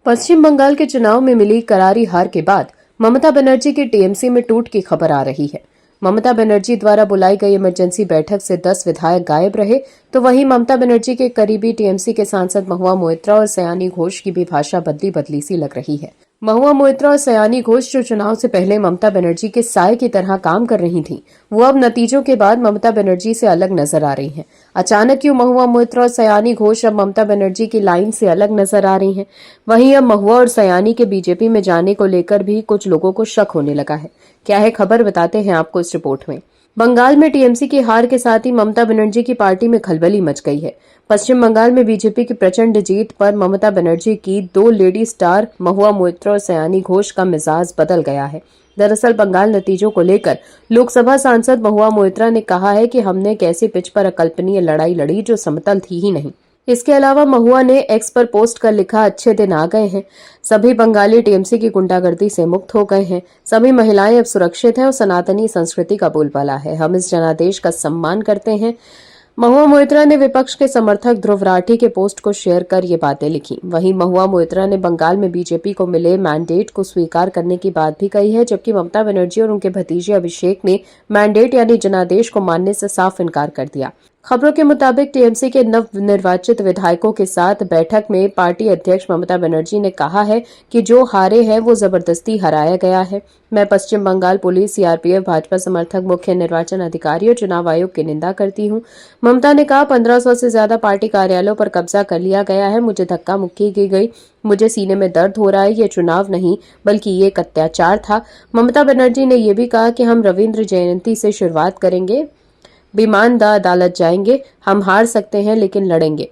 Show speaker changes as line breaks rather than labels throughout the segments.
पश्चिम बंगाल के चुनाव में मिली करारी हार के बाद ममता बनर्जी की टीएमसी में टूट की खबर आ रही है। ममता बनर्जी द्वारा बुलाई गई इमरजेंसी बैठक से 10 विधायक गायब रहे, तो वहीं ममता बनर्जी के करीबी टीएमसी के सांसद महुआ मोइत्रा और सयानी घोष की भी भाषा बदली बदली सी लग रही है। महुआ मोइत्रा और सयानी घोष जो चुनाव से पहले ममता बनर्जी के साय की तरह काम कर रही थीं, वो अब नतीजों के बाद ममता बनर्जी से अलग नजर आ रही हैं। अचानक क्यों महुआ मोइत्रा और सयानी घोष अब ममता बनर्जी की लाइन से अलग नजर आ रही हैं? वहीं अब महुआ और सयानी के बीजेपी में जाने को लेकर भी कुछ लोगों को शक होने लगा है। क्या है खबर, बताते हैं आपको इस रिपोर्ट में। बंगाल में टीएमसी की हार के साथ ही ममता बनर्जी की पार्टी में खलबली मच गई है। पश्चिम बंगाल में बीजेपी की प्रचंड जीत पर ममता बनर्जी की दो लेडी स्टार महुआ मोइत्रा और सयानी घोष का मिजाज बदल गया है। दरअसल बंगाल नतीजों को लेकर लोकसभा सांसद महुआ मोइत्रा ने कहा है कि हमने कैसी पिच पर अकल्पनीय लड़ाई लड़ी जो समतल थी ही नहीं। इसके अलावा महुआ ने एक्स पर पोस्ट कर लिखा, अच्छे दिन आ गए हैं, सभी बंगाली टीएमसी की गुंडागर्दी से मुक्त हो गए हैं, सभी महिलाएं अब सुरक्षित हैं और सनातनी संस्कृति का बोलबाला है, हम इस जनादेश का सम्मान करते हैं। महुआ मोइत्रा ने विपक्ष के समर्थक ध्रुव राठी के पोस्ट को शेयर कर ये बातें लिखी। वहीं महुआ मोइत्रा ने बंगाल में बीजेपी को मिले मैंडेट को स्वीकार करने की बात भी कही है, जबकि ममता बनर्जी और उनके भतीजे अभिषेक ने मैंडेट यानी जनादेश को मानने से साफ इनकार कर दिया। खबरों के मुताबिक टीएमसी के नव निर्वाचित विधायकों के साथ बैठक में पार्टी अध्यक्ष ममता बनर्जी ने कहा है कि जो हारे हैं वो जबरदस्ती हराया गया है। मैं पश्चिम बंगाल पुलिस, सीआरपीएफ, भाजपा समर्थक, मुख्य निर्वाचन अधिकारी और चुनाव आयोग की निंदा करती हूं। ममता ने कहा, 1500 से ज्यादा पार्टी कार्यालयों पर कब्जा कर लिया गया है, मुझे धक्का मुक्की की गई, मुझे सीने में दर्द हो रहा है, ये चुनाव नहीं बल्कि ये एक अत्याचार था। ममता बनर्जी ने यह भी कहा कि हम रविंद्र जयंती से शुरुआत करेंगे, बेईमानदा अदालत जाएंगे, हम हार सकते हैं लेकिन लड़ेंगे।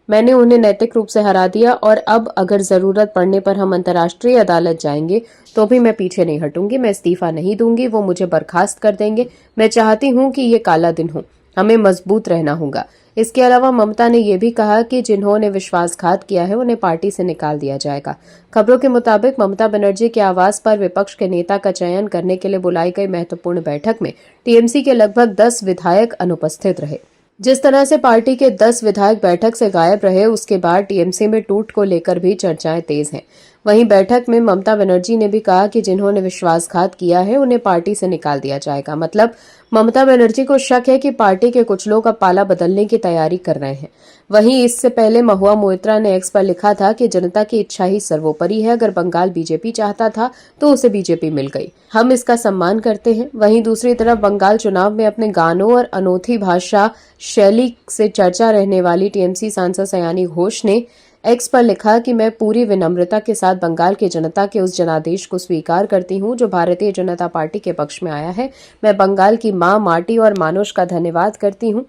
मैंने उन्हें नैतिक रूप से हरा दिया और अब अगर जरूरत पड़ने पर हम अंतर्राष्ट्रीय अदालत जाएंगे तो भी मैं पीछे नहीं हटूंगी, मैं इस्तीफा नहीं दूंगी, वो मुझे बर्खास्त कर देंगे। मैं चाहती हूं कि ये काला दिन हो, हमें मजबूत रहना होगा। इसके अलावा ममता ने यह भी कहा कि जिन्होंने विश्वासघात किया है उन्हें पार्टी से निकाल दिया जाएगा। खबरों के मुताबिक ममता बनर्जी के आवास पर विपक्ष के नेता का चयन करने के लिए बुलाई गई महत्वपूर्ण बैठक में टीएमसी के लगभग 10 विधायक अनुपस्थित रहे। जिस तरह से पार्टी के 10 विधायक बैठक से गायब रहे, उसके बाद टीएमसी में टूट को लेकर भी चर्चाएं तेज हैं। वहीं बैठक में ममता बनर्जी ने भी कहा कि जिन्होंने विश्वासघात किया है उन्हें पार्टी से निकाल दिया जाएगा। मतलब ममता बनर्जी को शक है कि पार्टी के कुछ लोग अब पाला बदलने की तैयारी कर रहे हैं। वहीं इससे पहले महुआ मोइत्रा ने एक्स पर लिखा था कि जनता की इच्छा ही सर्वोपरि है, अगर बंगाल बीजेपी चाहता था तो उसे बीजेपी मिल गई, हम इसका सम्मान करते हैं। वहीं दूसरी तरफ बंगाल चुनाव में अपने गानों और अनोखी भाषा शैली से चर्चा रहने वाली टीएमसी सांसद सयानी घोष ने एक्स पर लिखा कि मैं पूरी विनम्रता के साथ बंगाल की जनता के उस जनादेश को स्वीकार करती हूं जो भारतीय जनता पार्टी के पक्ष में आया है। मैं बंगाल की मां, माटी और मानुष का धन्यवाद करती हूं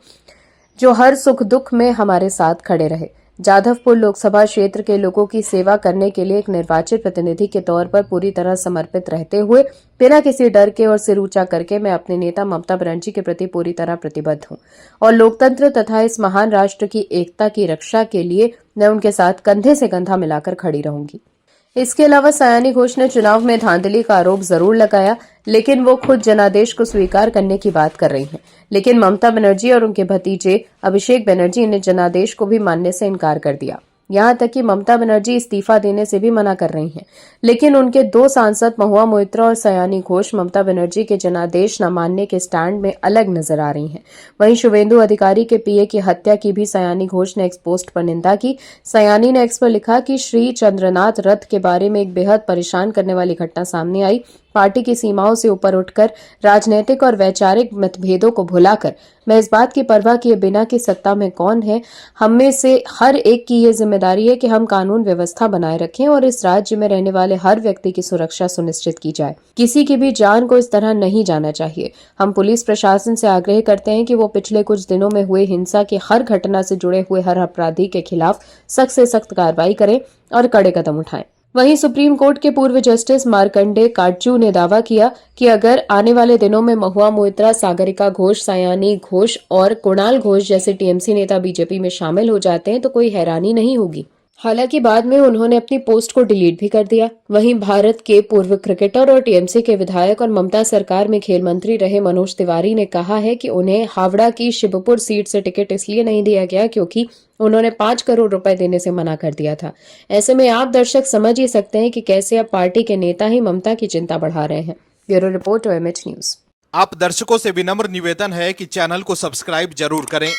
जो हर सुख दुख में हमारे साथ खड़े रहे। जाधवपुर लोकसभा क्षेत्र के लोगों की सेवा करने के लिए एक निर्वाचित प्रतिनिधि के तौर पर पूरी तरह समर्पित रहते हुए बिना किसी डर के और सिर ऊंचा करके मैं अपने नेता ममता बनर्जी के प्रति पूरी तरह प्रतिबद्ध हूं और लोकतंत्र तथा इस महान राष्ट्र की एकता की रक्षा के लिए मैं उनके साथ कंधे से कंधा मिलाकर खड़ी रहूंगी। इसके अलावा सयानी घोष ने चुनाव में धांधली का आरोप जरूर लगाया, लेकिन वो खुद जनादेश को स्वीकार करने की बात कर रही हैं। लेकिन ममता बनर्जी और उनके भतीजे अभिषेक बनर्जी ने जनादेश को भी मानने से इनकार कर दिया। यहां तक कि ममता बनर्जी इस्तीफा देने से भी मना कर रही हैं। लेकिन उनके दो सांसद महुआ मोइत्रा और सयानी घोष ममता बनर्जी के जनादेश न मानने के स्टैंड में अलग नजर आ रही हैं। वहीं शुभेंदु अधिकारी के पीए की हत्या की भी सयानी घोष ने एक्स पोस्ट पर निंदा की। सयानी ने एक्स पर लिखा कि श्री चंद्रनाथ रथ के बारे में एक बेहद परेशान करने वाली घटना सामने आई। पार्टी की सीमाओं से ऊपर उठकर राजनीतिक और वैचारिक मतभेदों को भुलाकर मैं इस बात की परवाह किए बिना कि सत्ता में कौन है, हम में से हर एक की ये जिम्मेदारी है कि हम कानून व्यवस्था बनाए रखें और इस राज्य में रहने वाले हर व्यक्ति की सुरक्षा सुनिश्चित की जाए। किसी की भी जान को इस तरह नहीं जाना चाहिए। हम पुलिस प्रशासन से आग्रह करते हैं कि वो पिछले कुछ दिनों में हुए हिंसा की हर घटना से जुड़े हुए हर अपराधी के खिलाफ सख्त से सख्त कार्रवाई करें और कड़े कदम उठाएं। वहीं सुप्रीम कोर्ट के पूर्व जस्टिस मार्कंडे काटजू ने दावा किया कि अगर आने वाले दिनों में महुआ मोइत्रा, सागरिका घोष, सयानी घोष और कुणाल घोष जैसे टीएमसी नेता बीजेपी में शामिल हो जाते हैं तो कोई हैरानी नहीं होगी। हालांकि बाद में उन्होंने अपनी पोस्ट को डिलीट भी कर दिया। वहीं भारत के पूर्व क्रिकेटर और टीएमसी के विधायक और ममता सरकार में खेल मंत्री रहे मनोज तिवारी ने कहा है कि उन्हें हावड़ा की शिवपुर सीट से टिकट इसलिए नहीं दिया गया क्योंकि उन्होंने 5 करोड़ रुपए देने से मना कर दिया था। ऐसे में आप दर्शक समझ ही सकते हैं कि कैसे अब पार्टी के नेता ही ममता की चिंता बढ़ा रहे हैं। Bureau report OMH news.
आप दर्शकों से विनम्र निवेदन है कि चैनल को सब्सक्राइब जरूर करें